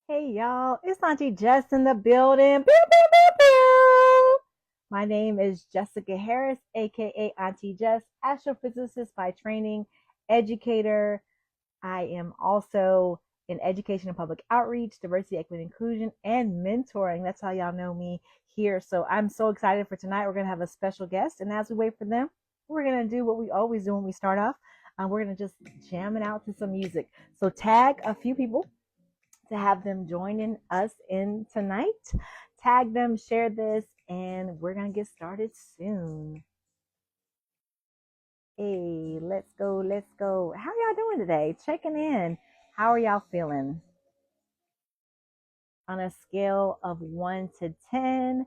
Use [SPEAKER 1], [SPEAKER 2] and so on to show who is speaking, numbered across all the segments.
[SPEAKER 1] Hey y'all, it's Auntie Jess in the building. Pew, pew, pew, pew. My name is Jessica Harris, aka Auntie Jess, astrophysicist by training, educator. I am also in education and public outreach, diversity, equity, inclusion, and mentoring. That's how y'all know me here. So I'm so excited for tonight. We're gonna have a special guest, and as we wait for them, we're gonna do what we always do when we start off. We're gonna just jam it out to some music. So tag a few people to have them joining us in tonight. Tag them, share this, and we're going to get started soon. Hey, let's go, let's go. How y'all doing today? Checking in. How are y'all feeling? On a scale of 1 to 10,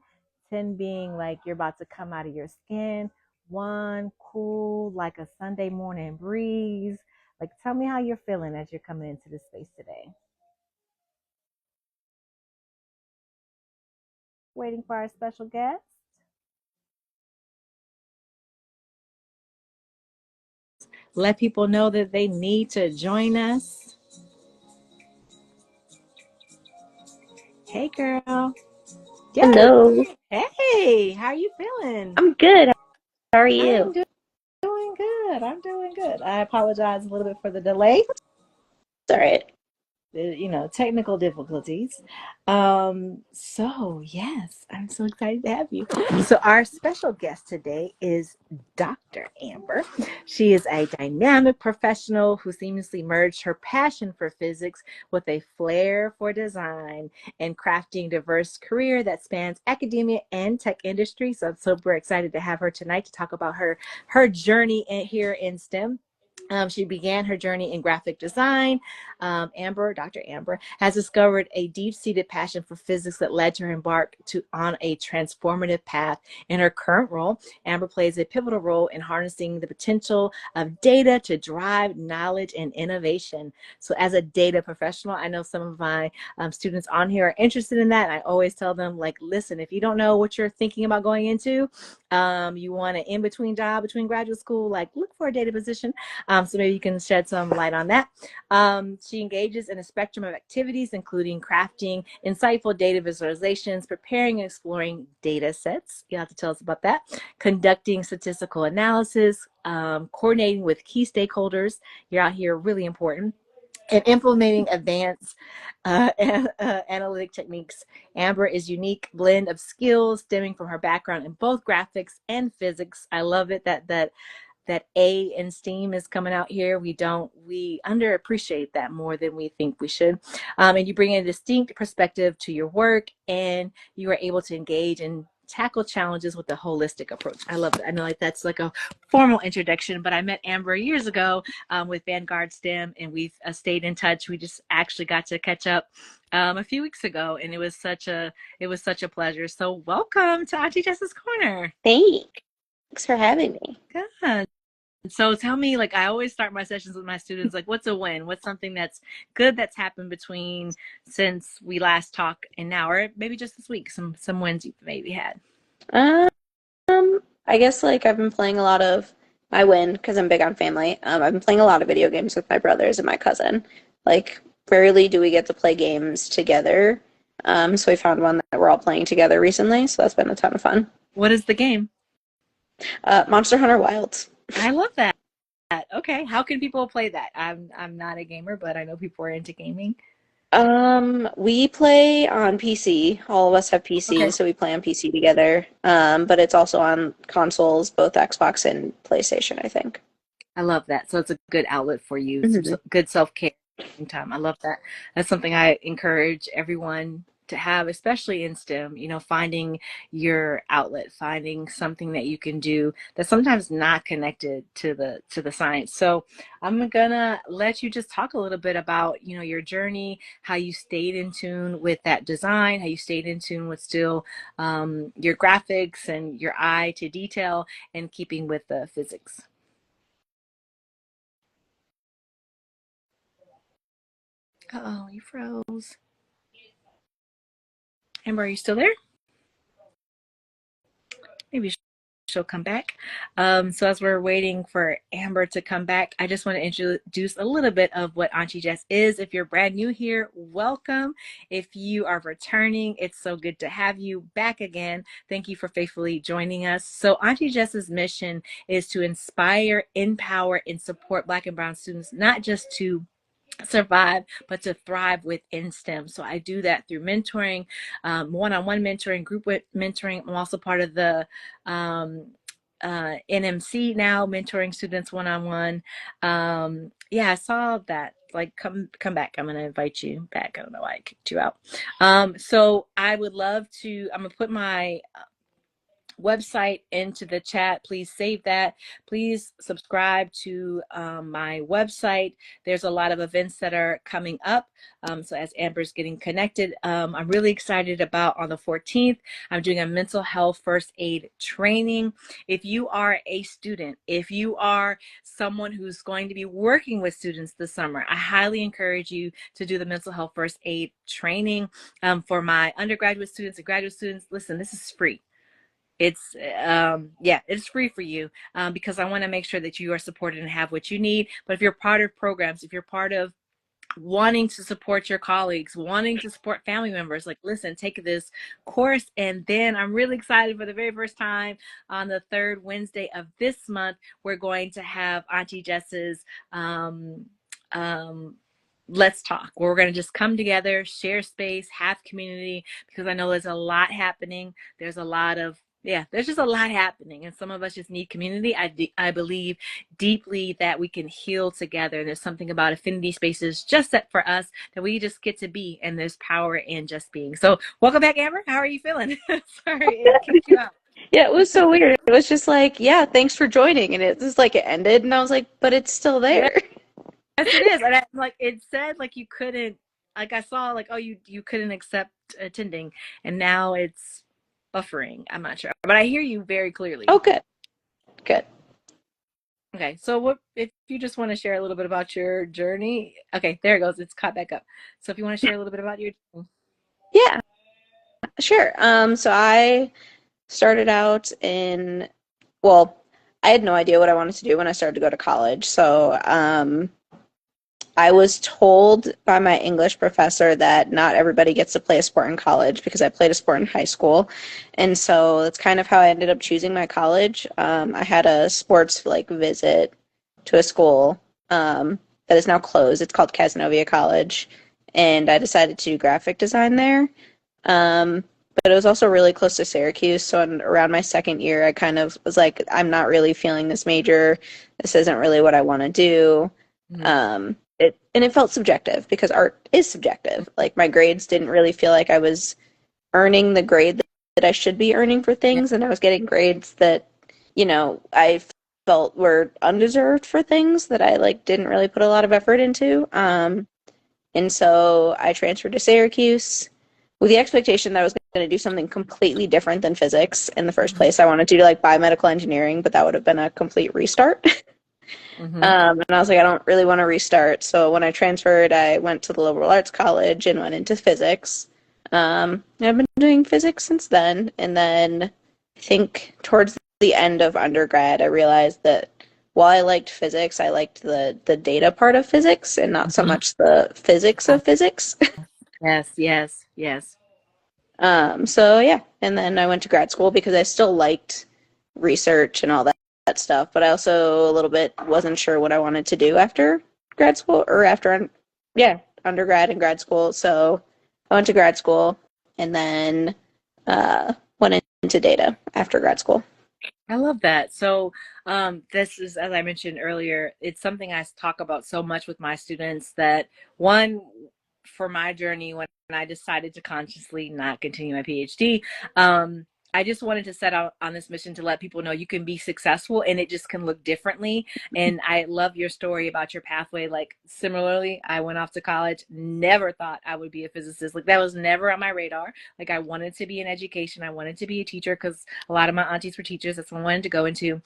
[SPEAKER 1] 10 being like you're about to come out of your skin, 1 cool like a Sunday morning breeze. Like, tell me how you're feeling as you're coming into this space today. Waiting for our special guest. Let people know that they need to join us. Hey, girl. Yes.
[SPEAKER 2] Hello.
[SPEAKER 1] Hey, how are you feeling?
[SPEAKER 2] I'm good. How are
[SPEAKER 1] I'm
[SPEAKER 2] you?
[SPEAKER 1] doing good. I'm doing good. I apologize a little bit for the delay.
[SPEAKER 2] It's all right.
[SPEAKER 1] Technical difficulties. So yes, I'm so excited to have you. So our special guest today is Dr. Amber. She is a dynamic professional who seamlessly merged her passion for physics with a flair for design and crafting a diverse career that spans academia and tech industry. So I'm super excited to have her tonight to talk about her journey here in STEM. She began her journey in graphic design. Dr. Amber, has discovered a deep-seated passion for physics that led to her embark on a transformative path. In her current role, Amber plays a pivotal role in harnessing the potential of data to drive knowledge and innovation. So as a data professional, I know some of my students on here are interested in that. And I always tell them, like, listen, if you don't know what you're thinking about going into, you want an in-between job between graduate school, like look for a data position. So maybe you can shed some light on that. She engages in a spectrum of activities, including crafting insightful data visualizations, preparing and exploring data sets. You'll have to tell us about that. Conducting statistical analysis, coordinating with key stakeholders. You're out here really important. And implementing advanced analytic techniques. Amber is a unique blend of skills stemming from her background in both graphics and physics. I love it that A in STEAM is coming out here. We underappreciate that more than we think we should. And you bring a distinct perspective to your work, and you are able to engage and tackle challenges with a holistic approach. I love it. I know like that's like a formal introduction, but I met Amber years ago with Vanguard STEM, and we've stayed in touch. We just actually got to catch up a few weeks ago, and it was such a pleasure. So welcome to Auntie Jess's Corner.
[SPEAKER 2] Thanks for having me.
[SPEAKER 1] Good. So tell me, like I always start my sessions with my students, like what's a win? What's something that's good that's happened between since we last talked and now, or maybe just this week, some wins you've maybe had.
[SPEAKER 2] Um, I guess like I've been playing a lot of I win because I'm big on family. I've been playing a lot of video games with my brothers and my cousin. Like rarely do we get to play games together. So we found one that we're all playing together recently, so that's been a ton of fun.
[SPEAKER 1] What is the game?
[SPEAKER 2] Monster Hunter Wilds.
[SPEAKER 1] I love that. Okay, how can people play that? I'm not a gamer, but I know people are into gaming.
[SPEAKER 2] We play on PC. All of us have
[SPEAKER 1] Okay,
[SPEAKER 2] PCs, so we play on PC together. But it's also on consoles, both Xbox and PlayStation, I think.
[SPEAKER 1] I love that. So it's a good outlet for you, some
[SPEAKER 2] Hmm.
[SPEAKER 1] good self-care time. I love that. That's something I encourage everyone to have, especially in STEM, finding your outlet, finding something that you can do that's sometimes not connected to the science. So I'm gonna let you just talk a little bit about, your journey, how you stayed in tune with that design, how you stayed in tune with still your graphics and your eye to detail and keeping with the physics. Oh, you froze. Amber, are you still there? Maybe she'll come back. So as we're waiting for Amber to come back, I just want to introduce a little bit of what Auntie Jess is. If you're brand new here, welcome. If you are returning, it's so good to have you back again. Thank you for faithfully joining us. So Auntie Jess's mission is to inspire, empower, and support Black and Brown students, not just to survive, but to thrive within STEM. So I do that through mentoring, one-on-one mentoring, group mentoring. I'm also part of the NMC now, mentoring students one-on-one. Yeah, I saw that. Like, come back. I'm gonna invite you back. I don't know why I kicked you out. So I would love to. I'm gonna put my website into the chat. Please save that. Please subscribe to my website. There's a lot of events that are coming up. So as Amber's getting connected, I'm really excited about on the 14th, I'm doing a mental health first aid training. If you are a student, if you are someone who's going to be working with students this summer, I highly encourage you to do the mental health first aid training. For my undergraduate students and graduate students, listen, this is free. It's yeah, it's free for you, because I want to make sure that you are supported and have what you need. But if you're part of programs, if you're part of wanting to support your colleagues, wanting to support family members, like, listen, take this course. And then I'm really excited, for the very first time on the third Wednesday of this month, we're going to have Auntie Jess's Let's Talk, where we're going to just come together, share space, have community, because I know there's a lot happening. There's a lot of, yeah, there's just a lot happening, and some of us just need community. I believe deeply that we can heal together. There's something about affinity spaces just set for us that we just get to be, and there's power in just being. So welcome back, Amber. How are you feeling? Sorry, it kicked you out.
[SPEAKER 2] Yeah, it was so weird. It was just like, yeah, thanks for joining. And it was like it ended, and I was like, but it's still
[SPEAKER 1] Yeah,
[SPEAKER 2] there.
[SPEAKER 1] yes, it is. And I, like, it said, like, you couldn't, like, I saw, like, oh, you couldn't accept attending, and now it's buffering. I'm not sure, but I hear you very clearly.
[SPEAKER 2] Oh, good. Good.
[SPEAKER 1] Okay, so what if you just want to share a little bit about your journey? Okay, there it goes. It's caught back up. So if you want to share a little bit about your journey.
[SPEAKER 2] Yeah, sure. So I started out in, well, I had no idea what I wanted to do when I started to go to college. So I was told by my English professor that not everybody gets to play a sport in college, because I played a sport in high school. And so that's kind of how I ended up choosing my college. I had a sports like visit to a school that is now closed. It's called Casanova College. And I decided to do graphic design there. But it was also really close to Syracuse. So around my second year, I kind of was like, I'm not really feeling this major. This isn't really what I want to do.
[SPEAKER 1] Mhm.
[SPEAKER 2] It felt subjective, because art is subjective. Like, my grades didn't really feel like I was earning the grade that I should be earning for
[SPEAKER 1] Yeah.
[SPEAKER 2] things, and I was getting grades that, I felt were undeserved for things that I like didn't really put a lot of effort into. And so I transferred to Syracuse with the expectation that I was going to do something completely different than physics in the first place. I wanted to do like biomedical engineering, but that would have been a complete restart.
[SPEAKER 1] Mm-hmm.
[SPEAKER 2] And I was like, I don't really want to restart. So when I transferred, I went to the liberal arts college and went into physics. And I've been doing physics since then. And then I think towards the end of undergrad, I realized that while I liked physics, I liked the data part of physics and not so
[SPEAKER 1] Mm-hmm.
[SPEAKER 2] much the physics of physics.
[SPEAKER 1] Yes, yes, yes.
[SPEAKER 2] So yeah, and then I went to grad school because I still liked research and all that stuff, but I also a little bit wasn't sure what I wanted to do after grad school, or after, yeah, undergrad and grad school. So I went to grad school and then went into data after grad school.
[SPEAKER 1] I love that. So, this is, as I mentioned earlier, it's something I talk about so much with my students, that one, for my journey, when I decided to consciously not continue my PhD, I just wanted to set out on this mission to let people know you can be successful and it just can look differently. And I love your story about your pathway. Like, similarly, I went off to college, never thought I would be a physicist. Like, that was never on my radar. Like, I wanted to be in education. I wanted to be a teacher because a lot of my aunties were teachers. That's what I wanted to go into.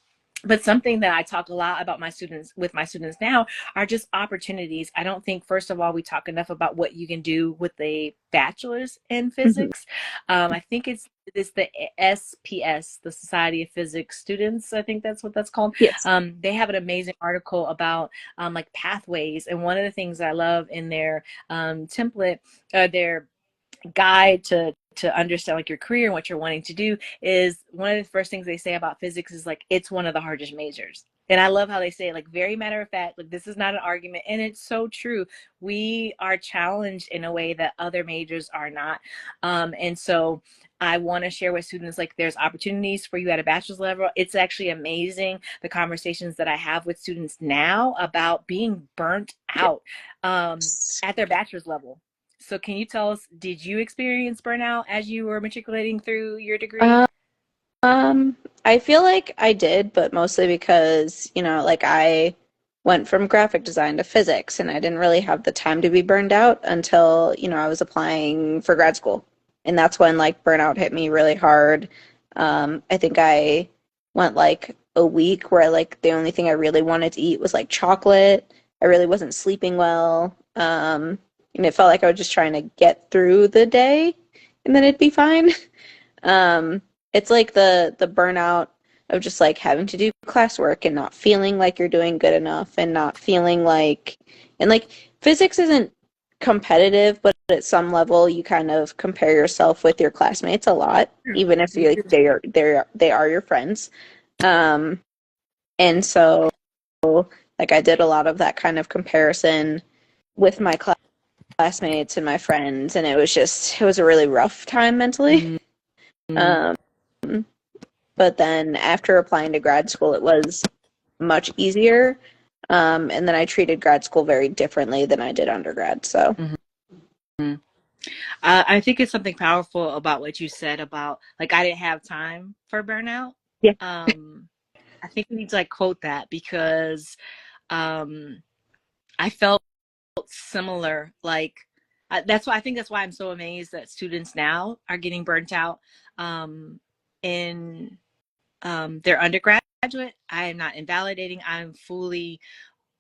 [SPEAKER 1] But something that I talk a lot about my students with my students now are just opportunities. I don't think, first of all, we talk enough about what you can do with a bachelor's in
[SPEAKER 2] Mhm.
[SPEAKER 1] physics. I think it's the SPS, the Society of Physics Students. I think that's what that's called.
[SPEAKER 2] Yes.
[SPEAKER 1] They have an amazing article about like pathways, and one of the things I love in their template, their guide to understand like your career and what you're wanting to do is one of the first things they say about physics is like it's one of the hardest majors. And I love how they say it, like very matter of fact, like this is not an argument. And it's so true. We are challenged in a way that other majors are not. And so I want to share with students like there's opportunities for you at a bachelor's level. It's actually amazing the conversations that I have with students now about being burnt out
[SPEAKER 2] Yes.
[SPEAKER 1] at their bachelor's level. So can you tell us, did you experience burnout as you were matriculating through your degree?
[SPEAKER 2] I feel like I did, but mostly because, like I went from graphic design to physics and I didn't really have the time to be burned out until, I was applying for grad school. And that's when like burnout hit me really hard. I think I went like a week where like the only thing I really wanted to eat was like chocolate. I really wasn't sleeping well. And it felt like I was just trying to get through the day and then it'd be fine. Um, it's like the burnout of just like having to do classwork and not feeling like you're doing good enough and not feeling like and like physics isn't competitive, but at some level you kind of compare yourself with your classmates a lot, even if you like they are your friends. Um, and so like I did a lot of that kind of comparison with my classmates and my friends, and it was a really rough time mentally.
[SPEAKER 1] Mm-hmm.
[SPEAKER 2] Um, but then after applying to grad school, it was much easier. And then I treated grad school very differently than I did undergrad. So,
[SPEAKER 1] I think it's something powerful about what you said about like I didn't have time for burnout.
[SPEAKER 2] yeah,
[SPEAKER 1] Um, I think we need to like quote that because um, I felt similar. Like that's why I think that's why I'm so amazed that students now are getting burnt out in their undergraduate. I am not invalidating. I'm fully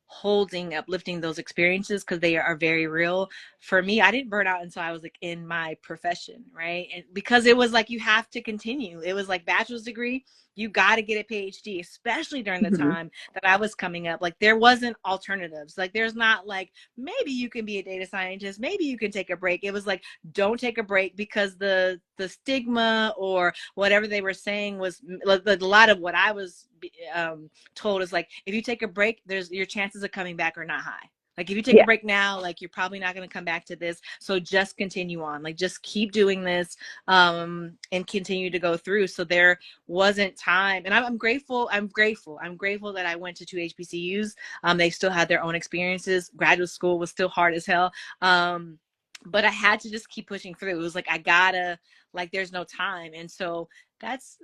[SPEAKER 1] holding, uplifting those experiences because they are very real. For me, I didn't burn out until I was like in my profession, right? And because it was like you have to continue. It was like bachelor's degree, you got to get a PhD, especially during the
[SPEAKER 2] hmm
[SPEAKER 1] time that I was coming up. Like there wasn't alternatives. Like there's not like maybe you can be a data scientist, maybe you can take a break. It was like don't take a break because the stigma or whatever they were saying was like a lot of what I was told is like if you take a break, there's your chances of coming back are not high. Like if you take a
[SPEAKER 2] yeah,
[SPEAKER 1] break now, like you're probably not going to come back to this. So just continue on. Like just keep doing this and continue to go through. So there wasn't time, and I'm grateful. I'm grateful. I'm grateful that I went to two HBCUs. They still had their own experiences. Graduate school was still hard as hell. But I had to just keep pushing through. It was like I gotta like there's no time, and so that's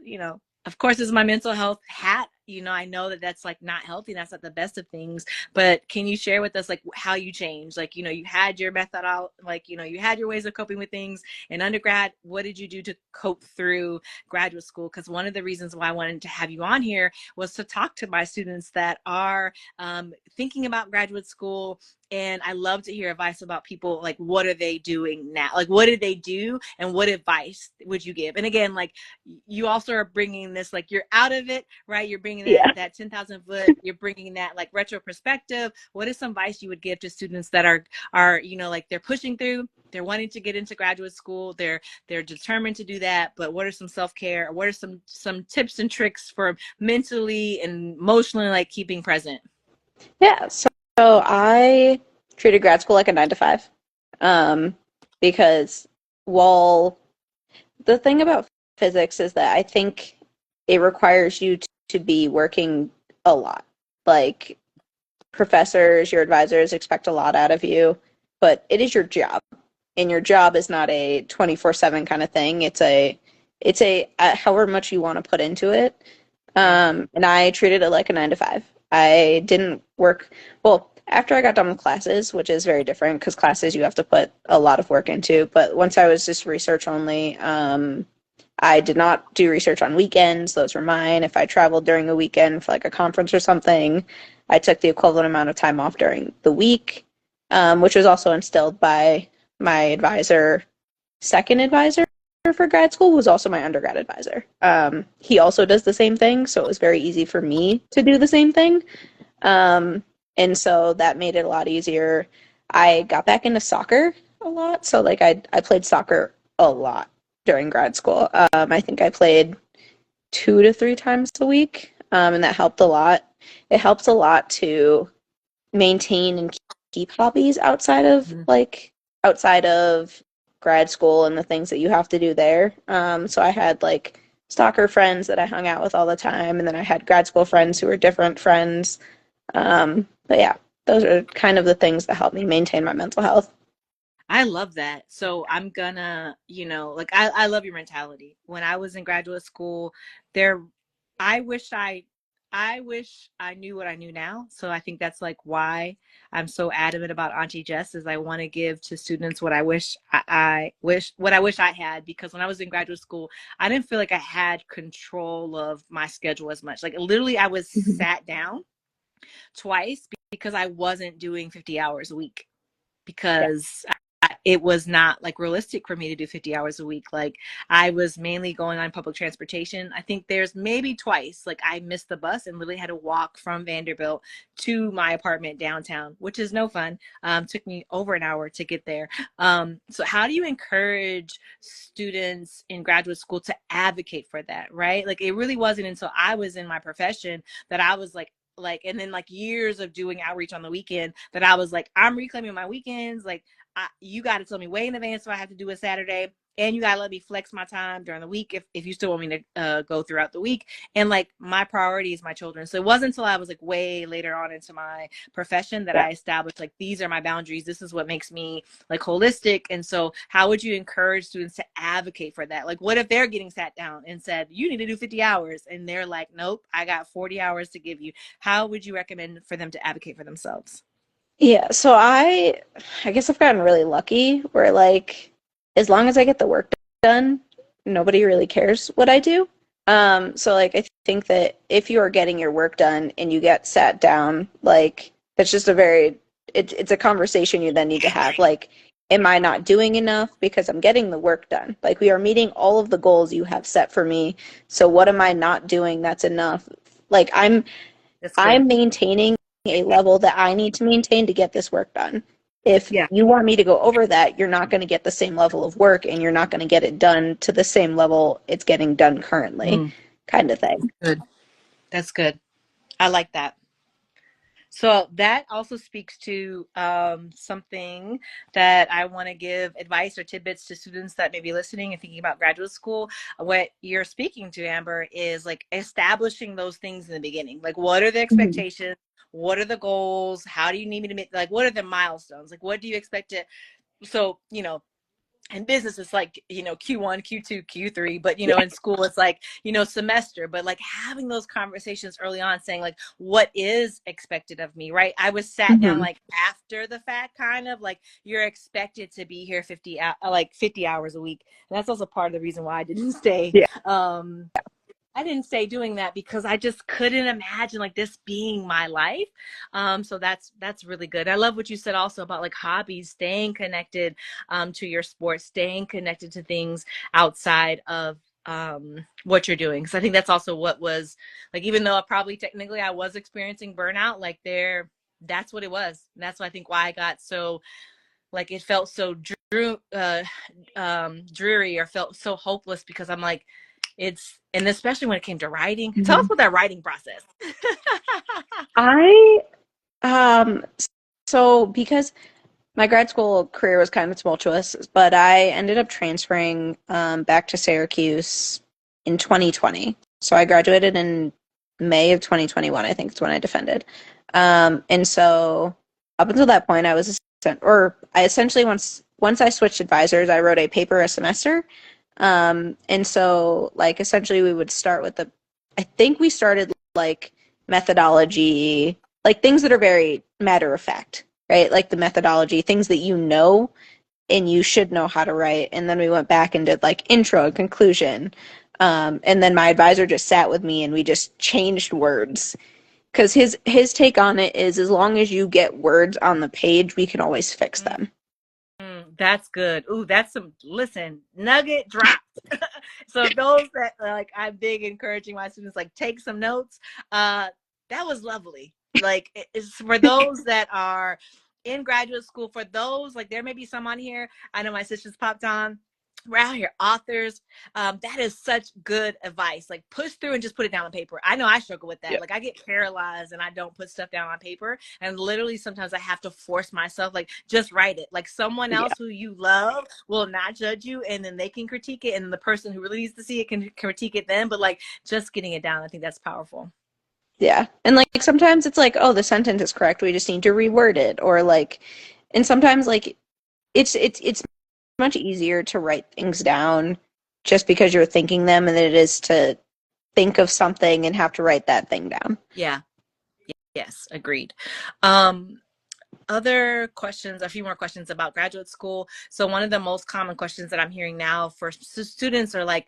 [SPEAKER 1] of course, this is my mental health hat. I know that that's like not healthy. That's not the best of things. But can you share with us like how you changed? Like, you had your method out, like, you had your ways of coping with things in undergrad. What did you do to cope through graduate school? Because one of the reasons why I wanted to have you on here was to talk to my students that are thinking about graduate school. And I love to hear advice about people, like, what are they doing now? Like, what did they do? And what advice would you give? And again, like, you also are bringing this, like, you're out of it, right? You're bringing
[SPEAKER 2] yeah.
[SPEAKER 1] that 10,000 foot, you're bringing that like retro perspective. What is some advice you would give to students that are, like they're pushing through, they're wanting to get into graduate school, they're determined to do that, but what are some self-care, or what are some tips and tricks for mentally and emotionally, like keeping present?
[SPEAKER 2] Yeah. So I treated grad school like a 9 to 5, um, because while the thing about physics is that I think it requires you to be working a lot. Like professors, your advisors expect a lot out of you, but it is your job. And your job is not a 24/7 kind of thing. It's a however much you want to put into it.
[SPEAKER 1] Yeah.
[SPEAKER 2] And I treated it like a 9 to 5. I didn't work, well, after I got done with classes, which is very different because classes you have to put a lot of work into. But once I was just research only, I did not do research on weekends. Those were mine. If I traveled during a weekend for like a conference or something, I took the equivalent amount of time off during the week, which was also instilled by my advisor, second advisor for grad school, was also my undergrad advisor. He also does the same thing, so it was very easy for me to do the same thing. Um, and so that made it a lot easier. I got back into soccer a lot, so like I played soccer a lot during grad school. I think I played 2 to 3 times a week, and that helped a lot. It helps a lot to maintain and keep hobbies
[SPEAKER 1] Mhm.
[SPEAKER 2] outside of grad school and the things that you have to do there. So I had like stalker friends that I hung out with all the time, and then I had grad school friends who were different friends. But yeah, those are kind of the things that help me maintain my mental health.
[SPEAKER 1] I love that. So I'm gonna, like I love your mentality. When I was in graduate school, there I wish I knew what I knew now. So I think that's like why I'm so adamant about Auntie Jess is I want to give to students what I wish I had, because when I was in graduate school, I didn't feel like I had control of my schedule as much. Like literally I was
[SPEAKER 2] Mhm.
[SPEAKER 1] sat down twice because I wasn't doing 50 hours a week, because it was not like realistic for me to do 50 hours a week. Like I was mainly going on public transportation. I think there's maybe twice like I missed the bus and literally had to walk from Vanderbilt to my apartment downtown, which is no fun. Took me over an hour to get there. So how do you encourage students in graduate school to advocate for that, right? Like it really wasn't until I was in my profession that I was and then like years of doing outreach on the weekend that I was like, I'm reclaiming my weekends. Like you got to tell me way in advance if I have to do a Saturday, and you got to let me flex my time during the week if you still want me to go throughout the week. And like my priority is my children. So it wasn't until I was like way later on into my profession that
[SPEAKER 2] Yeah.
[SPEAKER 1] I established like these are my boundaries. This is what makes me like holistic. And so how would you encourage students to advocate for that? Like what if they're getting sat down and said, you need to do 50 hours, and they're like, nope, I got 40 hours to give you. How would you recommend for them to advocate for themselves?
[SPEAKER 2] Yeah, so I guess I've gotten really lucky where like as long as I get the work done, nobody really cares what I do. So like I think that if you are getting your work done and you get sat down, like that's just a very it's a conversation you then need to have. Like, am I not doing enough because I'm getting the work done? Like we are meeting all of the goals you have set for me. So what am I not doing that's enough? Like
[SPEAKER 1] That's good.
[SPEAKER 2] I'm maintaining a level that I need to maintain to get this work done. If
[SPEAKER 1] Yeah.
[SPEAKER 2] you want me to go over that, you're not going to get the same level of work and you're not going to get it done to the same level it's getting done currently,
[SPEAKER 1] Mm,
[SPEAKER 2] kind of thing.
[SPEAKER 1] good. That's good. I like that. So that also speaks to something that I want to give advice or tidbits to students that may be listening and thinking about graduate school. What you're speaking to, Amber, is like establishing those things in the beginning. Like, what are the
[SPEAKER 2] Mm-hmm.
[SPEAKER 1] expectations? What are the goals? How do you need me to make? Like, what are the milestones? Like, what do you expect to? So, in business it's like Q1, Q2, Q3, but
[SPEAKER 2] Yeah.
[SPEAKER 1] in school it's like semester. But like having those conversations early on, saying like what is expected of me, right? I was sat down
[SPEAKER 2] Mm-hmm.
[SPEAKER 1] like after the fact, kind of like you're expected to be here 50 hours a week. And that's also part of the reason why I didn't stay.
[SPEAKER 2] Yeah.
[SPEAKER 1] I didn't say doing that because I just couldn't imagine like this being my life. So that's really good. I love what you said also about like hobbies, staying connected to your sports, staying connected to things outside of what you're doing. Because I think that's also what was like, even though probably technically I was experiencing burnout, like that's what it was. And that's why I think why I got so like it felt so dreary or felt so hopeless, because I'm like, and especially when it came to writing. Tell us
[SPEAKER 2] Mm-hmm.
[SPEAKER 1] about that writing process.
[SPEAKER 2] I um so because my grad school career was kind of tumultuous, but I ended up transferring back to Syracuse in 2020. So I graduated in May of 2021, I think is when I defended. And so up until that point, I essentially once I switched advisors, I wrote a paper a semester. And so like essentially we would start with I think we started like methodology, like things that are very matter of fact, right? Like the methodology, things that you know and you should know how to write. And then we went back and did like intro and conclusion. And then my advisor just sat with me and we just changed words. Because his take on it is as long as you get words on the page, we can always fix them.
[SPEAKER 1] That's good. Ooh, that's some, listen, nugget dropped. So those that like, I'm big encouraging my students, like, take some notes. That was lovely. Like, it's for those that are in graduate school, for those, like, there may be some on here. I know my sisters popped on. We're out here, authors. That is such good advice. Like, push through and just put it down on paper. I know I struggle with that.
[SPEAKER 2] Yeah.
[SPEAKER 1] Like, I get paralyzed and I don't put stuff down on paper. And literally sometimes I have to force myself, like, just write it. Like, someone
[SPEAKER 2] Yeah.
[SPEAKER 1] else who you love will not judge you, and then they can critique it. And the person who really needs to see it can critique it then. But like, just getting it down, I think that's powerful.
[SPEAKER 2] Yeah. And like sometimes it's like, oh, the sentence is correct. We just need to reword it. Or like, and sometimes like it's much easier to write things down just because you're thinking them than it is to think of something and have to write that thing down.
[SPEAKER 1] Yeah. Yes, agreed. Other questions, a few more questions about graduate school. So one of the most common questions that I'm hearing now for students are like,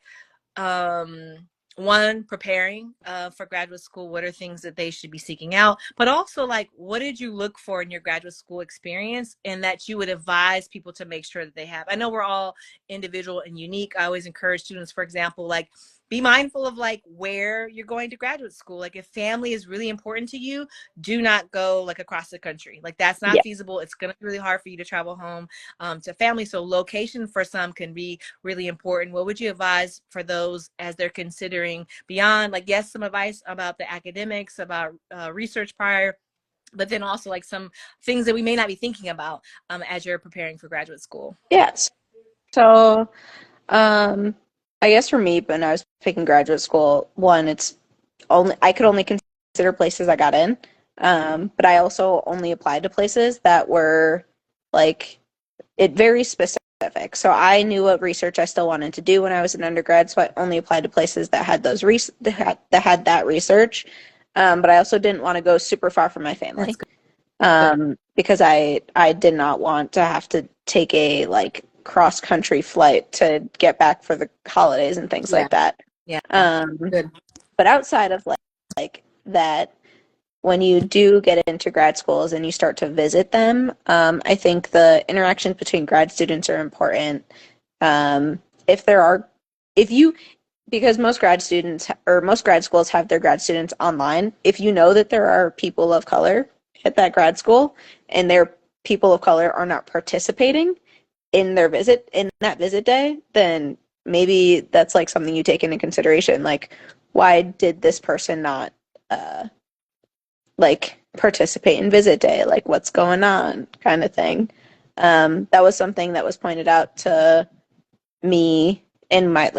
[SPEAKER 1] one, preparing for graduate school, what are things that they should be seeking out, but also like, what did you look for in your graduate school experience and that you would advise people to make sure that they have? I know we're all individual and unique. I always encourage students, for example, like, be mindful of like where you're going to graduate school. Like, if family is really important to you, do not go like across the country. Like, that's not
[SPEAKER 2] Yeah.
[SPEAKER 1] feasible. It's going to be really hard for you to travel home to family. So location for some can be really important. What would you advise for those as they're considering beyond, like, yes, some advice about the academics, about research prior, but then also like some things that we may not be thinking about as you're preparing for graduate school?
[SPEAKER 2] Yes. So, I guess for me, when I was picking graduate school, one, it's only I could only consider places I got in. But I also only applied to places that were like it very specific. So I knew what research I still wanted to do when I was an undergrad, so I only applied to places that had that had that research. But I also didn't want to go super far from my
[SPEAKER 1] That's
[SPEAKER 2] family.
[SPEAKER 1] good.
[SPEAKER 2] Because I did not want to have to take a like cross country flight to get back for the holidays and things
[SPEAKER 1] Yeah.
[SPEAKER 2] like that.
[SPEAKER 1] Yeah.
[SPEAKER 2] Um,
[SPEAKER 1] Good.
[SPEAKER 2] but outside of like that, when you do get into grad schools and you start to visit them, I think the interactions between grad students are important. If there are, if you, because most grad students or most grad schools have their grad students online, if you know that there are people of color at that grad school and their people of color are not participating in their visit, in that visit day, then maybe that's like something you take into consideration. Like, why did this person not uh, like participate in visit day, like what's going on, kind of thing. That was something that was pointed out to me and my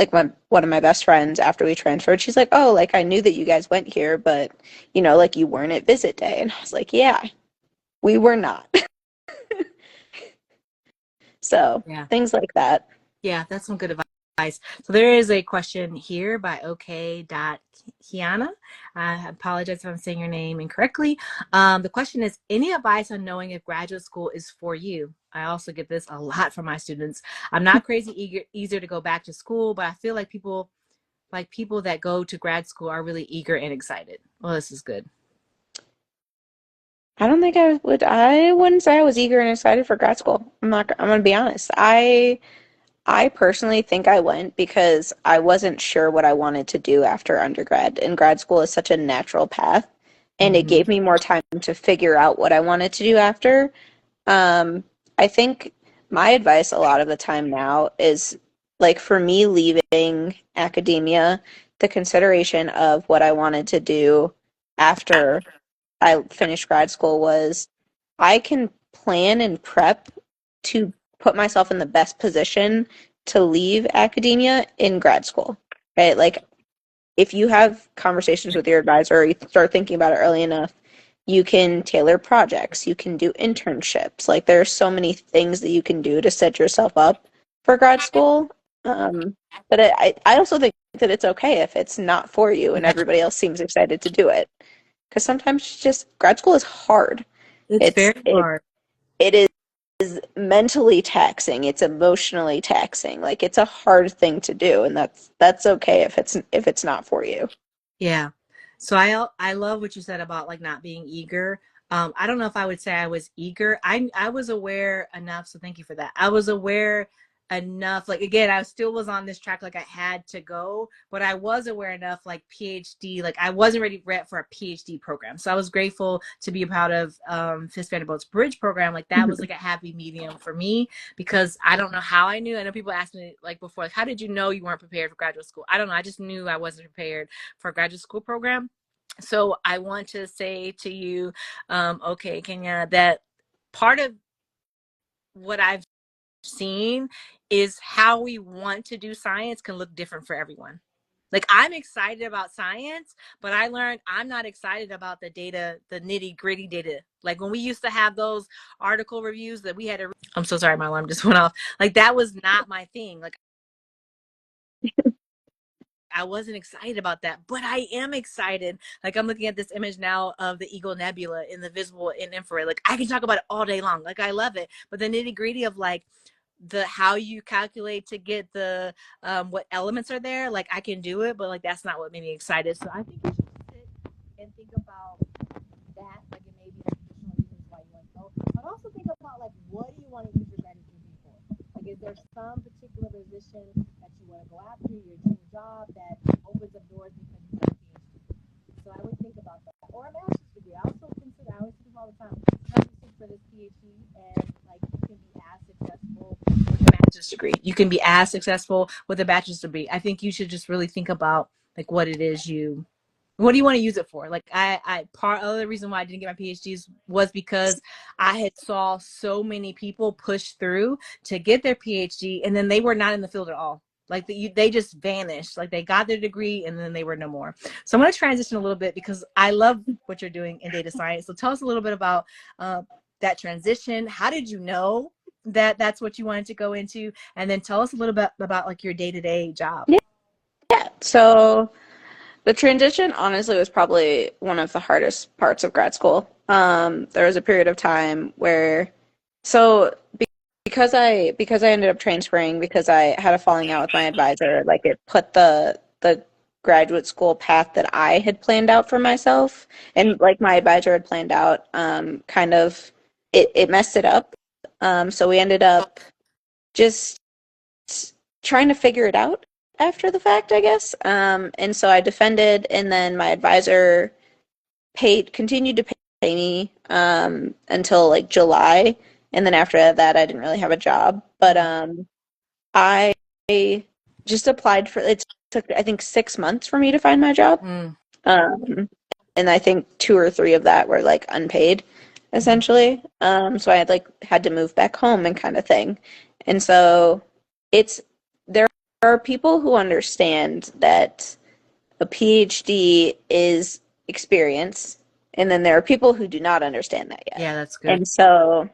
[SPEAKER 2] one of my best friends after we transferred. She's like, oh, like I knew that you guys went here, but like you weren't at visit day. And I was like, yeah, we were not. So
[SPEAKER 1] Yeah.
[SPEAKER 2] things like that.
[SPEAKER 1] Yeah, that's some good advice. So there is a question here by OK.Kiana. I apologize if I'm saying your name incorrectly. The question is, any advice on knowing if graduate school is for you? I also get this a lot from my students. I'm not crazy eager to go back to school, but I feel like people that go to grad school are really eager and excited. Well, this is good.
[SPEAKER 2] I don't think I wouldn't say I was eager and excited for grad school. I'm gonna be honest. I personally think I went because I wasn't sure what I wanted to do after undergrad, and grad school is such a natural path, and it
[SPEAKER 1] Mm-hmm.
[SPEAKER 2] gave me more time to figure out what I wanted to do after. I think my advice a lot of the time now is like for me leaving academia, the consideration of what I wanted to do after I finished grad school was I can plan and prep to put myself in the best position to leave academia in grad school, right? Like if you have conversations with your advisor or you start thinking about it early enough, you can tailor projects, you can do internships. Like there are so many things that you can do to set yourself up for grad school. But I also think that it's okay if it's not for you and
[SPEAKER 1] Yeah,
[SPEAKER 2] everybody else seems excited to do it. Because sometimes just grad school is hard.
[SPEAKER 1] it's
[SPEAKER 2] It's
[SPEAKER 1] very
[SPEAKER 2] it
[SPEAKER 1] hard.
[SPEAKER 2] it is mentally taxing, it's emotionally taxing. Like it's a hard thing to do, and that's okay if it's not for you.
[SPEAKER 1] Yeah. So I love what you said about like not being eager. I don't know if I would say I was eager. I was aware enough, so thank you for that. I was aware enough. Like again, I still was on this track like I had to go, but I was aware enough like PhD, like I wasn't ready for a PhD program. So I was grateful to be a part of Fifth Vanderbilt's Bridge program. Like that was
[SPEAKER 2] Mhm.
[SPEAKER 1] like a happy medium for me because I don't know how I knew. I know people asked me like before, like, how did you know you weren't prepared for graduate school? I don't know. I just knew I wasn't prepared for a graduate school program. So I want to say to you, okay, Kenya, that part of what I've seen is how we want to do science can look different for everyone. Like I'm excited about science, but I learned I'm not excited about the data, the nitty gritty data. Like when we used to have those article reviews that we had to, I'm so sorry, my alarm just went off. Like that was not my thing. Like I wasn't excited about that, but I am excited. Like I'm looking at this image now of the Eagle Nebula in the visible and infrared. Like I can talk about it all day long. Like I love it, but the nitty gritty of like the how you calculate to get the what elements are there, like I can do it, but like that's not what made me excited. So I think you should sit and think about that. Like it may be the traditional reasons why you want to go, but also think about like what do you want to use your graduate degree for? Like is there some particular position that you want to go after, your dream job that opens up doors because you have a PhD? So I would think about that. Or a master's degree. I also consider, I always think all the time, how you think for this PhD and like you can be as successful with a master's degree. You can be as successful with a bachelor's degree. I think you should just really think about like what it is you what do you want to use it for? Like I part of the reason why I didn't get my PhDs was because I had saw so many people push through to get their PhD and then they were not in the field at all. Like they just vanished. Like they got their degree and then they were no more. So I'm going to transition a little bit because I love what you're doing in data science. So tell us a little bit about uh, that transition. How did you know that that's what you wanted to go into? And then tell us a little bit about like your day-to-day job.
[SPEAKER 2] Yeah. So the transition honestly was probably one of the hardest parts of grad school. There was a period of time where, so because I ended up transferring because I had a falling out with my advisor, like it put the graduate school path that I had planned out for myself and like my advisor had planned out, kind of it messed it up. So we ended up just trying to figure it out after the fact, I guess. And so I defended, and then my advisor continued to pay me until like July, and then after that, I didn't really have a job. But I just applied for it. Took I think 6 months for me to find my job,
[SPEAKER 1] Mm.
[SPEAKER 2] um, and I think two or three of that were like unpaid, essentially. So I had to move back home and kind of thing, and so it's there are people who understand that a PhD is experience, and then there are people who do not understand that yet.
[SPEAKER 1] Yeah, that's good.
[SPEAKER 2] And so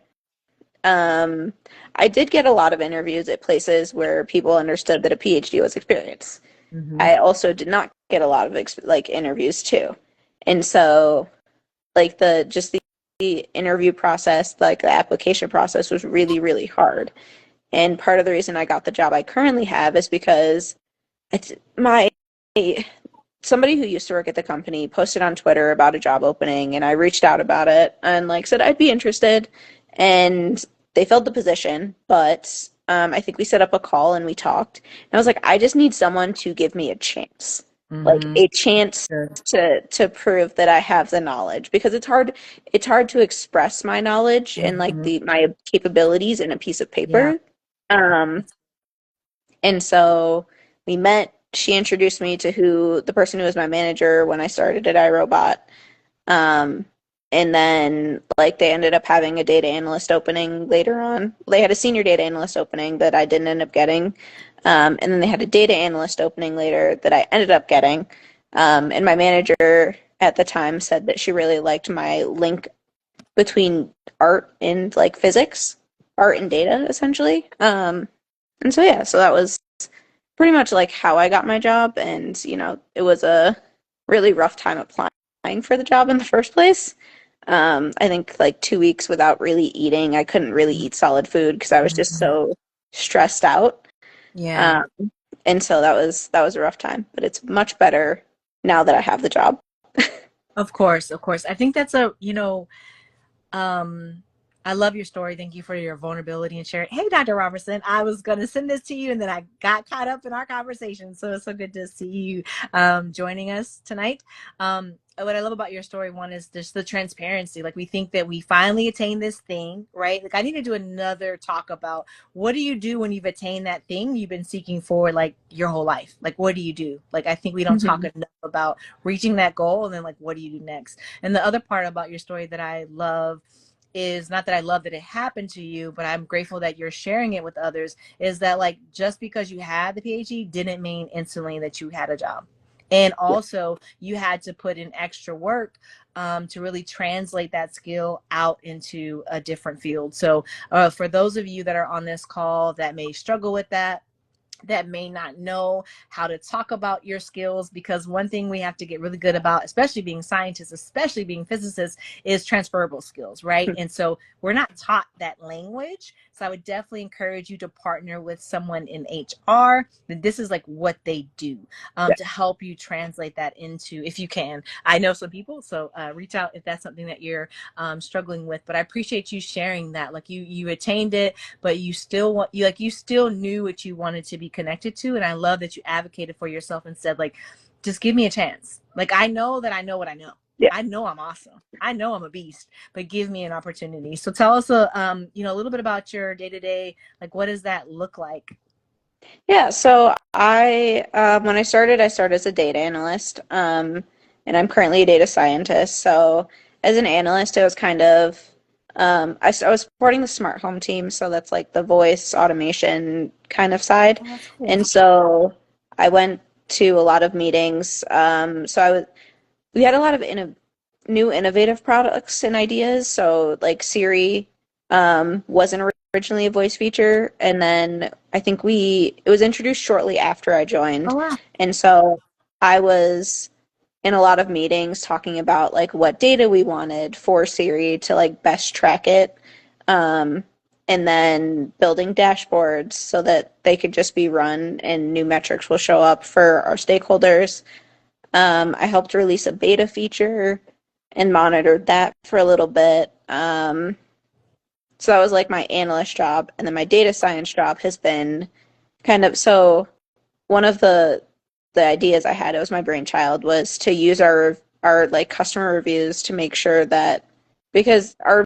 [SPEAKER 2] um, I did get a lot of interviews at places where people understood that a PhD was experience.
[SPEAKER 1] Mm-hmm.
[SPEAKER 2] I also did not get a lot of like interviews too. And so like the interview process, like the application process was really, really hard. And part of the reason I got the job I currently have is because it's my somebody who used to work at the company posted on Twitter about a job opening, and I reached out about it and like said I'd be interested, and they filled the position, but I think we set up a call and we talked, and I was like, I just need someone to give me a chance, like
[SPEAKER 1] Mm-hmm.
[SPEAKER 2] a chance
[SPEAKER 1] Good.
[SPEAKER 2] to prove that I have the knowledge, because it's hard to express my knowledge and like
[SPEAKER 1] Mm-hmm.
[SPEAKER 2] the my capabilities in a piece of
[SPEAKER 1] Yeah.
[SPEAKER 2] paper. Um, and so we met. She introduced me to the person who was my manager when I started at iRobot. Um, and then like they ended up having a data analyst opening later on. They had a senior data analyst opening that I didn't end up getting. And then they had a data analyst opening later that I ended up getting. And my manager at the time said that she really liked my link between art and like physics, art and data essentially. And so yeah, so that was pretty much like how I got my job, and it was a really rough time applying for the job in the first place. I think like 2 weeks without really eating. I couldn't really eat solid food because I was just
[SPEAKER 1] Mhm.
[SPEAKER 2] so stressed out.
[SPEAKER 1] Yeah,
[SPEAKER 2] Um, and so that was a rough time, but it's much better now that I have the job.
[SPEAKER 1] of course, of course. I think that's Um, I love your story. Thank you for your vulnerability and sharing. Hey, Dr. Robertson, I was going to send this to you and then I got caught up in our conversation. So it's so good to see you joining us tonight. What I love about your story, one is just the transparency. Like we think that we finally attained this thing, right? Like I need to do another talk about what do you do when you've attained that thing you've been seeking for like your whole life? Like what do you do? Like I think we don't talk
[SPEAKER 2] Mhm.
[SPEAKER 1] enough about reaching that goal and then like what do you do next? And the other part about your story that I love is not that I love that it happened to you, but I'm grateful that you're sharing it with others. Is that like just because you had the PhD didn't mean instantly that you had a job. And
[SPEAKER 2] Yeah.
[SPEAKER 1] also, you had to put in extra work to really translate that skill out into a different field. So, for those of you that are on this call that may struggle with that may not know how to talk about your skills, because one thing we have to get really good about, especially being scientists, especially being physicists, is transferable skills, right? And so we're not taught that language. So I would definitely encourage you to partner with someone in HR. This is like what they do
[SPEAKER 2] Yeah.
[SPEAKER 1] to help you translate that into, if you can. I know some people, so reach out if that's something that you're struggling with. But I appreciate you sharing that. Like you attained it, but you still you still knew what you wanted to be connected to. And I love that you advocated for yourself and said like, just give me a chance. Like I know that I know what I know.
[SPEAKER 2] Yeah.
[SPEAKER 1] I know I'm awesome. I know I'm a beast, but give me an opportunity. So tell us a little bit about your day to day. Like what does that look like?
[SPEAKER 2] Yeah, so when I started as a data analyst, and I'm currently a data scientist. So as an analyst, it was kind of, I was supporting the smart home team, so that's like the voice automation kind of side.
[SPEAKER 1] Oh, that's cool.
[SPEAKER 2] And so I went to a lot of meetings. We had a lot of new innovative products and ideas. So like Siri wasn't originally a voice feature, and then I think it was introduced shortly after I
[SPEAKER 1] Oh
[SPEAKER 2] joined.
[SPEAKER 1] wow.
[SPEAKER 2] And so I was in a lot of meetings talking about like what data we wanted for Siri to like best track it. Um, and then building dashboards so that they could just be run and new metrics will show up for our stakeholders. I helped release a beta feature and monitored that for a little bit. So that was like my analyst job, and then my data science job has been kind of so one of the ideas I had, it was my brainchild, was to use our like customer reviews to make sure that because our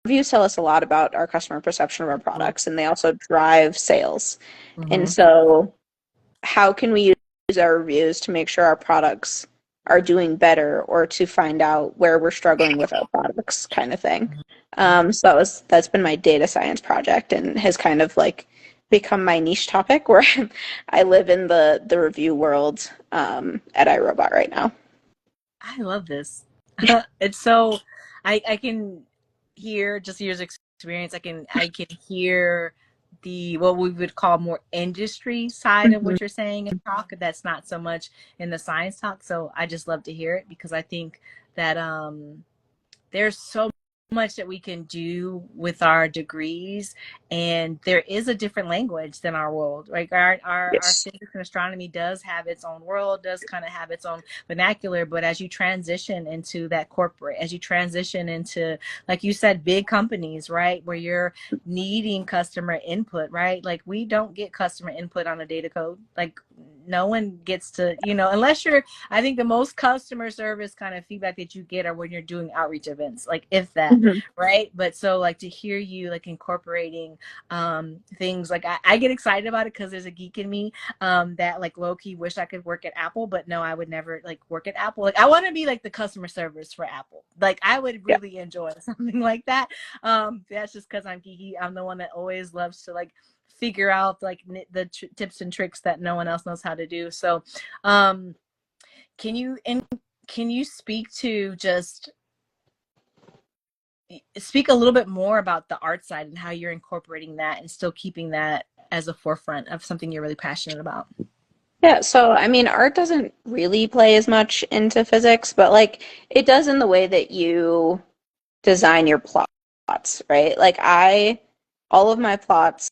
[SPEAKER 2] reviews tell us a lot about our customer perception of our products, and they also drive sales. And
[SPEAKER 1] Mm-hmm.
[SPEAKER 2] so how can we use our reviews to make sure our products are doing better or to find out where we're struggling with our products kind of thing. So that's been my data science project and has kind of like become my niche topic where I live in the review world at iRobot right now.
[SPEAKER 1] I love this. It's so I can hear just years of experience. I can hear the what we would call more industry side of
[SPEAKER 2] Mhm.
[SPEAKER 1] what you're saying and talk. That's not so much in the science talk. So I just love to hear it because I think that there's so much that we can do with our degrees, and there is a different language than our world. Like our
[SPEAKER 2] Yes.
[SPEAKER 1] physics and astronomy does have its own world, does kind of have its own vernacular, but as you transition into that corporate, as you transition into, like you said, big companies, right, where you're needing customer input, right? Like we don't get customer input on a data code. Like no one gets to, unless you're, I think the most customer service kind of feedback that you get are when you're doing outreach events, like if that,
[SPEAKER 2] Mhm.
[SPEAKER 1] right? But so like to hear you like incorporating things like I get excited about it because there's a geek in me that like low key wish I could work at Apple, but no, I would never like work at Apple. Like I want to be like the customer service for Apple. Like I would
[SPEAKER 2] Yeah.
[SPEAKER 1] really enjoy something like that. That's just because I'm geeky. I'm the one that always loves to like figure out like the tips and tricks that no one else knows how to do. So, um, can you and can you speak to just speak a little bit more about the art side and how you're incorporating that and still keeping that as a forefront of something you're really passionate about?
[SPEAKER 2] Yeah, so I mean, art doesn't really play as much into physics, but like it does in the way that you design your plots, right? Like all of my plots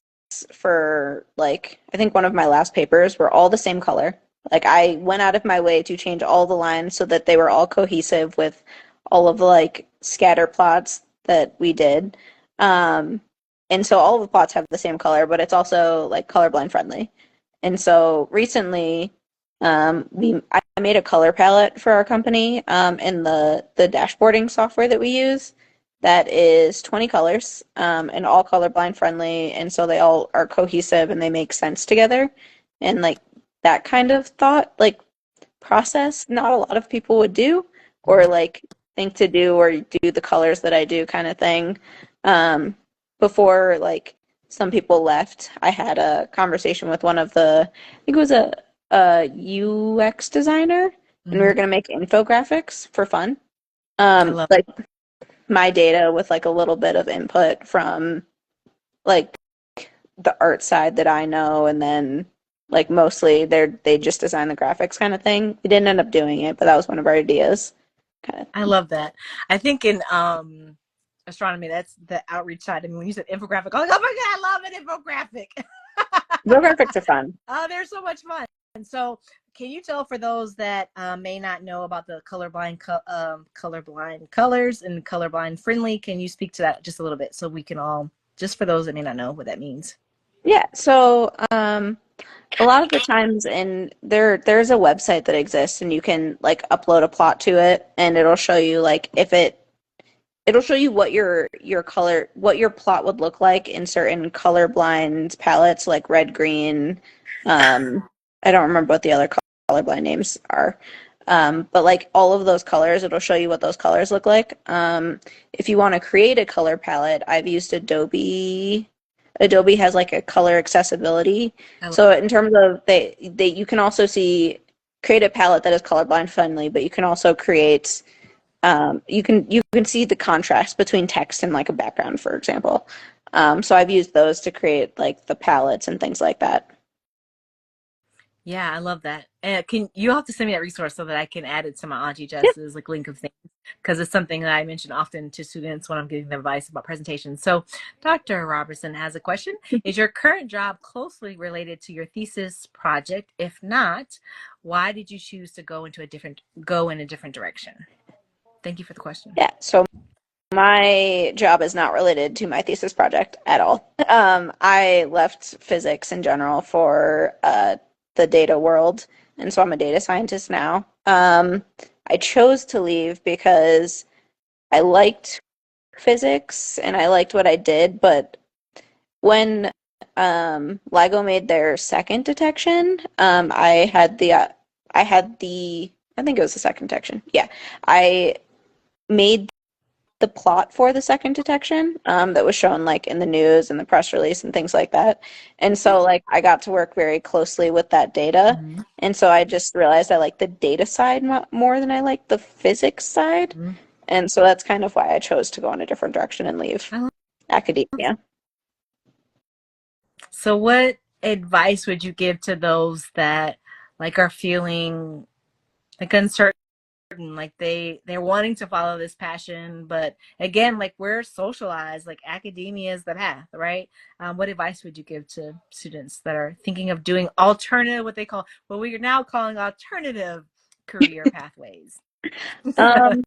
[SPEAKER 2] for like, I think one of my last papers were all the same color. Like I went out of my way to change all the lines so that they were all cohesive with all of the like scatter plots that we did. Um, and so all of the plots have the same color, but it's also like colorblind friendly. And so recently, I made a color palette for our company in the dashboarding software that we use that is 20 colors and all colorblind friendly, and so they all are cohesive and they make sense together. And like that kind of thought, like process, not a lot of people would do or like think to do or do the colors that I do kind of thing. Um, Before like some people left, I had a conversation with one of I think it was a UX designer, and we were
[SPEAKER 1] Mhm.
[SPEAKER 2] going to make infographics for fun.
[SPEAKER 1] I love
[SPEAKER 2] Like my data with like a little bit of input from like the art side that I know, and then like mostly they just design the graphics kind of thing. We didn't end up doing it, but that was one of our ideas. Kind of
[SPEAKER 1] I
[SPEAKER 2] thing.
[SPEAKER 1] love that. I think in astronomy, that's the outreach side. I mean, when you said infographic, I'm like, oh my God, I love an infographic.
[SPEAKER 2] Graphics are fun.
[SPEAKER 1] Oh, they're so much fun. And so, can you tell for those that may not know about the colorblind colors and colorblind friendly? Can you speak to that just a little bit so we can all, just for those that may not know what that means?
[SPEAKER 2] Yeah, so a lot of the times there's a website that exists and you can like upload a plot to it and it'll show you like if it'll show you what what your plot would look like in certain colorblind palettes like red, green. I don't remember what the other colorblind names are. But like all of those colors, it'll show you what those colors look like. If you want to create a color palette, I've used Adobe. Adobe has like a color accessibility.
[SPEAKER 1] I
[SPEAKER 2] So in terms of they you can also create a palette that is colorblind friendly, but you can also create you can see the contrast between text and like a background, for example. So I've used those to create like the palettes and things like that.
[SPEAKER 1] Yeah, I love that. And can you have to send me that resource so that I can add it to my Auntie
[SPEAKER 2] Yeah.
[SPEAKER 1] Jess's like link of things because it's something that I mention often to students when I'm giving them advice about presentations. So, Dr. Robertson has a question. Is your current job closely related to your thesis project? If not, why did you choose to go in a different direction? Thank you for the question.
[SPEAKER 2] Yeah. So my job is not related to my thesis project at all. I left physics in general for the data world, and so I'm a data scientist now. I chose to leave because I liked physics and I liked what I did, but when LIGO made their second detection, I think it was the second detection. Yeah, I made the plot for the second detection that was shown like in the news and the press release and things like that. And so like I got to work very closely with that data.
[SPEAKER 1] Mm-hmm.
[SPEAKER 2] And so I just realized I like the data side more than I like the physics side.
[SPEAKER 1] Mm-hmm.
[SPEAKER 2] And so that's kind of why I chose to go in a different direction and leave
[SPEAKER 1] I love
[SPEAKER 2] academia.
[SPEAKER 1] So, what advice would you give to those that like are feeling like uncertain, like they're wanting to follow this passion, but again, like we're socialized, like academia is the path, right? What advice would you give to students that are thinking of doing alternative, what we are now calling alternative career pathways?
[SPEAKER 2] Um,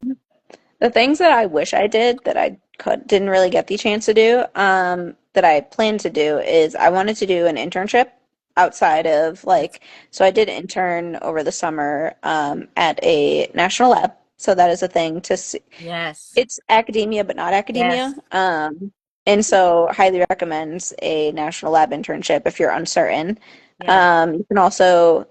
[SPEAKER 2] the things that I wish I did that didn't really get the chance to do, that I plan to do is I wanted to do an internship outside of
[SPEAKER 1] That's
[SPEAKER 2] so I did intern over the summer at a national lab. So that is a thing to see.
[SPEAKER 1] yes,
[SPEAKER 2] It's academia, but not academia.
[SPEAKER 1] yes,
[SPEAKER 2] And so highly recommends a national lab internship if you're uncertain.
[SPEAKER 1] yeah.
[SPEAKER 2] You can also,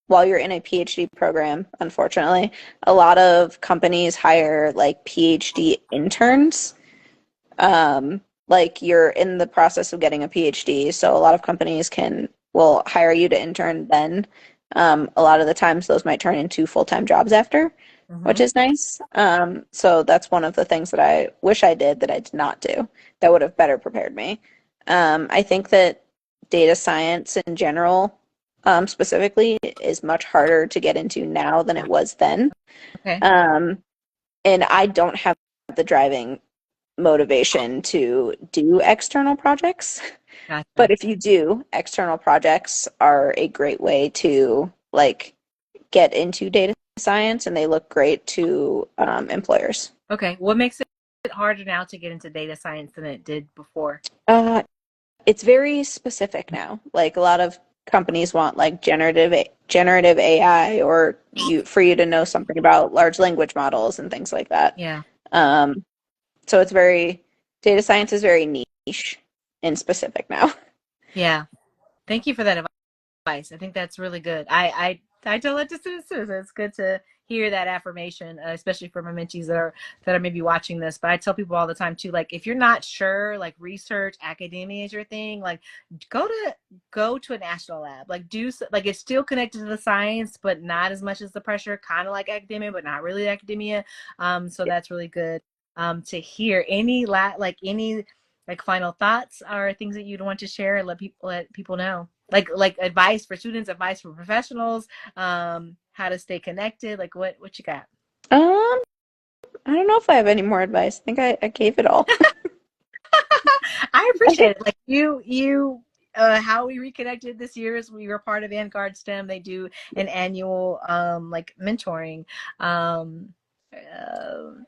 [SPEAKER 2] while you're in a PhD program, unfortunately, a lot of companies hire like PhD interns. Like you're in the process of getting a PhD, so a lot of companies will hire you to intern then. A lot of the times those might turn into full-time jobs after, which
[SPEAKER 1] Hmm.
[SPEAKER 2] is nice. So that's one of the things that I wish I did that I did not do that would have better prepared me. I think that data science in general, specifically, is much harder to get into now than it was then.
[SPEAKER 1] Okay.
[SPEAKER 2] Um, and I don't have the driving motivation to do external projects. But
[SPEAKER 1] Gotcha.
[SPEAKER 2] if you do, external projects are a great way to like get into data science, and they look great to employers.
[SPEAKER 1] Okay. What makes it harder now to get into data science than it did before?
[SPEAKER 2] Uh, it's very specific now. Like a lot of companies want like generative AI, or you to know something about large language models and things like that.
[SPEAKER 1] Yeah.
[SPEAKER 2] Um, so it's very data science is very niche and specific now.
[SPEAKER 1] Yeah. Thank you for that advice. I think that's really good. I tell it to students too. So it's good to hear that affirmation, especially for my mentees that are maybe watching this. But I tell people all the time too, like if you're not sure, like research, academia is your thing, like go to go to a national lab. Like like it's still connected to the science, but not as much as the pressure, kind of like academia, but not really academia. So that's really good to hear. Any like final thoughts or things that you'd want to share, let people know, like advice for students, advice for professionals, how to stay connected, like what you got?
[SPEAKER 2] Um, I don't know if I have any more advice. I think I gave it all.
[SPEAKER 1] I appreciate it. Like how we reconnected this year is we were part of Vanguard STEM. They do an annual like mentoring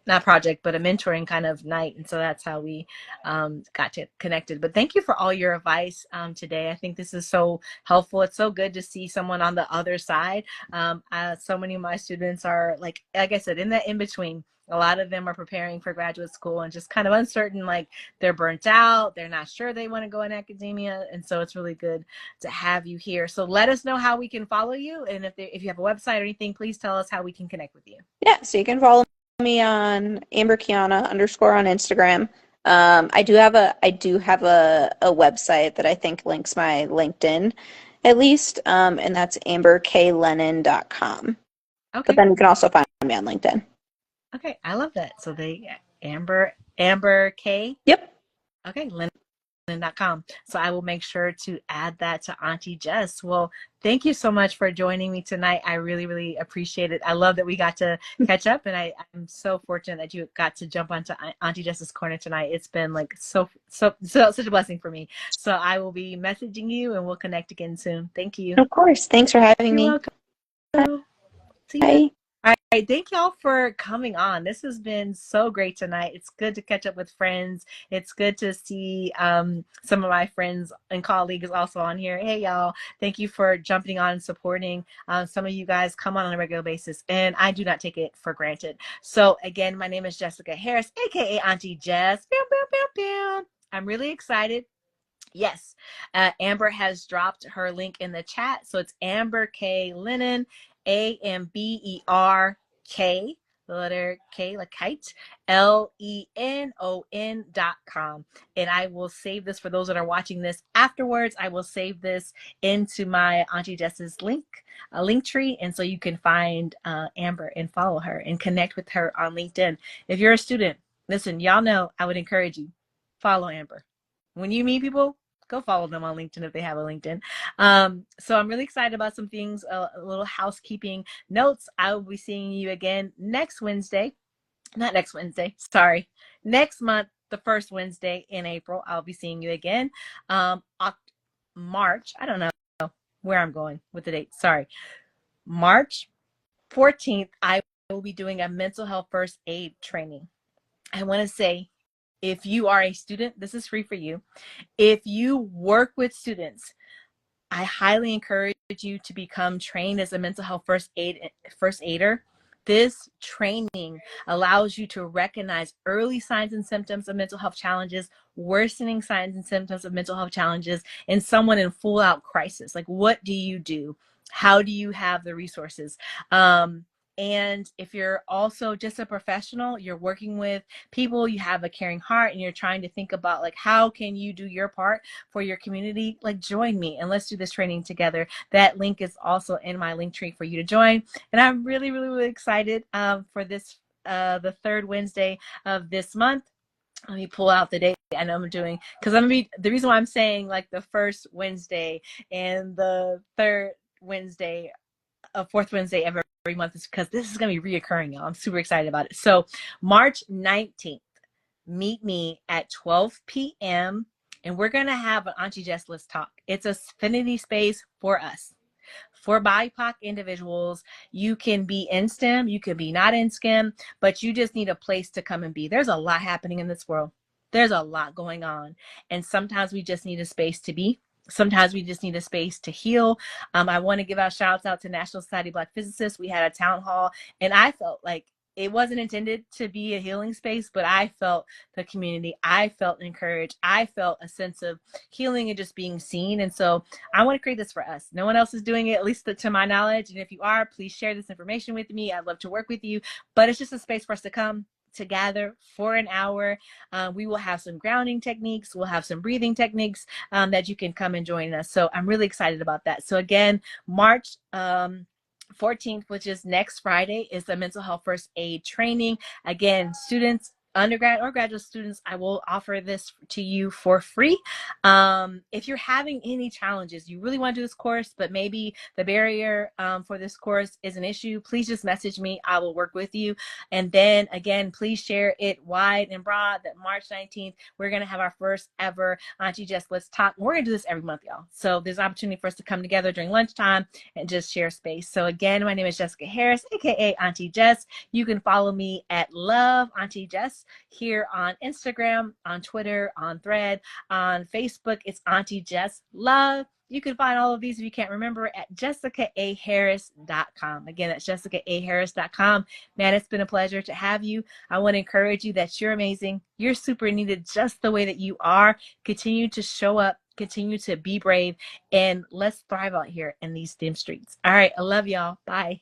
[SPEAKER 1] not project but a mentoring kind of night, and so that's how we got to connected. But thank you for all your advice today. I think this is so helpful. It's so good to see someone on the other side. So many of my students are like I said, in that in between. A lot of them are preparing for graduate school and just kind of uncertain, like they're burnt out, they're not sure they want to go in academia, and so it's really good to have you here. So let us know how we can follow you, and if you have a website or anything, please tell us how we can connect with you.
[SPEAKER 2] Yeah, so you can follow me on Amber Kiana _, on Instagram. I do have a website that I think links my LinkedIn at least, and that's amberklenon.com. But
[SPEAKER 1] Okay.
[SPEAKER 2] then you can also find me on LinkedIn.
[SPEAKER 1] Okay, I love that. So they Amber K.
[SPEAKER 2] Yep.
[SPEAKER 1] Okay, Lenon.com. So I will make sure to add that to Auntie Jess. Well, thank you so much for joining me tonight. I really, really appreciate it. I love that we got to catch up, and I'm so fortunate that you got to jump onto Auntie Jess's corner tonight. It's been like such a blessing for me. So I will be messaging you, and we'll connect again soon. Thank you.
[SPEAKER 2] Of course. Thanks for having
[SPEAKER 1] You're
[SPEAKER 2] me.
[SPEAKER 1] welcome. See ya.
[SPEAKER 2] Bye.
[SPEAKER 1] All right. Thank y'all for coming on. This has been so great tonight. It's good to catch up with friends. It's good to see some of my friends and colleagues also on here. Hey, y'all. Thank you for jumping on and supporting. Some of you guys come on a regular basis, and I do not take it for granted. So, again, my name is Jessica Harris, aka Auntie Jess. Pew, pew, pew, pew. I'm really excited. Yes, Amber has dropped her link in the chat. So it's Amber K Lenon, AMBERK, the letter K like kite, LENON.com. And I will save this for those that are watching this afterwards. I will save this into my Auntie Jess's link tree. And so you can find Amber and follow her and connect with her on LinkedIn. If you're a student, listen, y'all know I would encourage you, follow Amber. When you meet people, go follow them on LinkedIn if they have a LinkedIn. So I'm really excited about some things, a little housekeeping notes. I will be seeing you again next Wednesday. Not next Wednesday, sorry. Next month, the first Wednesday in April, I'll be seeing you again. March, I don't know where I'm going with the date. Sorry. March 14th, I will be doing a mental health first aid training. I want to say, if you are a student, this is free for you. If you work with students, I highly encourage you to become trained as a mental health first aider. This training allows you to recognize early signs and symptoms of mental health challenges, worsening signs and symptoms of mental health challenges, and someone in full out crisis. Like, what do you do? How do you have the resources? And if you're also just a professional, you're working with people, you have a caring heart, and you're trying to think about like, how can you do your part for your community? Like, join me and let's do this training together. That link is also in my link tree for you to join. And I'm really, really, really excited for this, the third Wednesday of this month. Let me pull out the date. I know I'm doing, because the reason why I'm saying like the first Wednesday and the third Wednesday, fourth Wednesday of every month is because this is going to be reoccurring, y'all. I'm super excited about it. So March 19th, meet me at 12 p.m. and we're going to have an Auntie Jess Let's Talk. It's a affinity space for us. For BIPOC individuals, you can be in STEM, you can be not in STEM, but you just need a place to come and be. There's a lot happening in this world. There's a lot going on. And sometimes we just need a space to be. Sometimes we just need a space to heal. I want to give out shouts out to National Society of Black Physicists. We had a town hall, and I felt like it wasn't intended to be a healing space, but I felt the community. I felt encouraged. I felt a sense of healing and just being seen. And so I want to create this for us. No one else is doing it, at least to my knowledge. And if you are, please share this information with me. I'd love to work with you. But it's just a space for us to come to gather for an hour. We will have some grounding techniques. We'll have some breathing techniques that you can come and join us. So I'm really excited about that. So again, March 14th, which is next Friday, is the mental health first aid training. Again, students, undergrad or graduate students, I will offer this to you for free. If you're having any challenges, you really want to do this course, but maybe the barrier for this course is an issue, please just message me. I will work with you. And then again, please share it wide and broad that March 19th, we're going to have our first ever Auntie Jess Let's Talk. We're going to do this every month, y'all. So there's an opportunity for us to come together during lunchtime and just share space. So again, my name is Jessica Harris, aka Auntie Jess. You can follow me at Love Auntie Jess here on Instagram, on Twitter, on Thread, on Facebook. It's Auntie Jess Love. You can find all of these if you can't remember at jessicaaharris.com. Again, that's jessicaaharris.com. Man, it's been a pleasure to have you. I want to encourage you that you're amazing. You're super needed just the way that you are. Continue to show up. Continue to be brave. And let's thrive out here in these STEM streets. All right. I love y'all. Bye.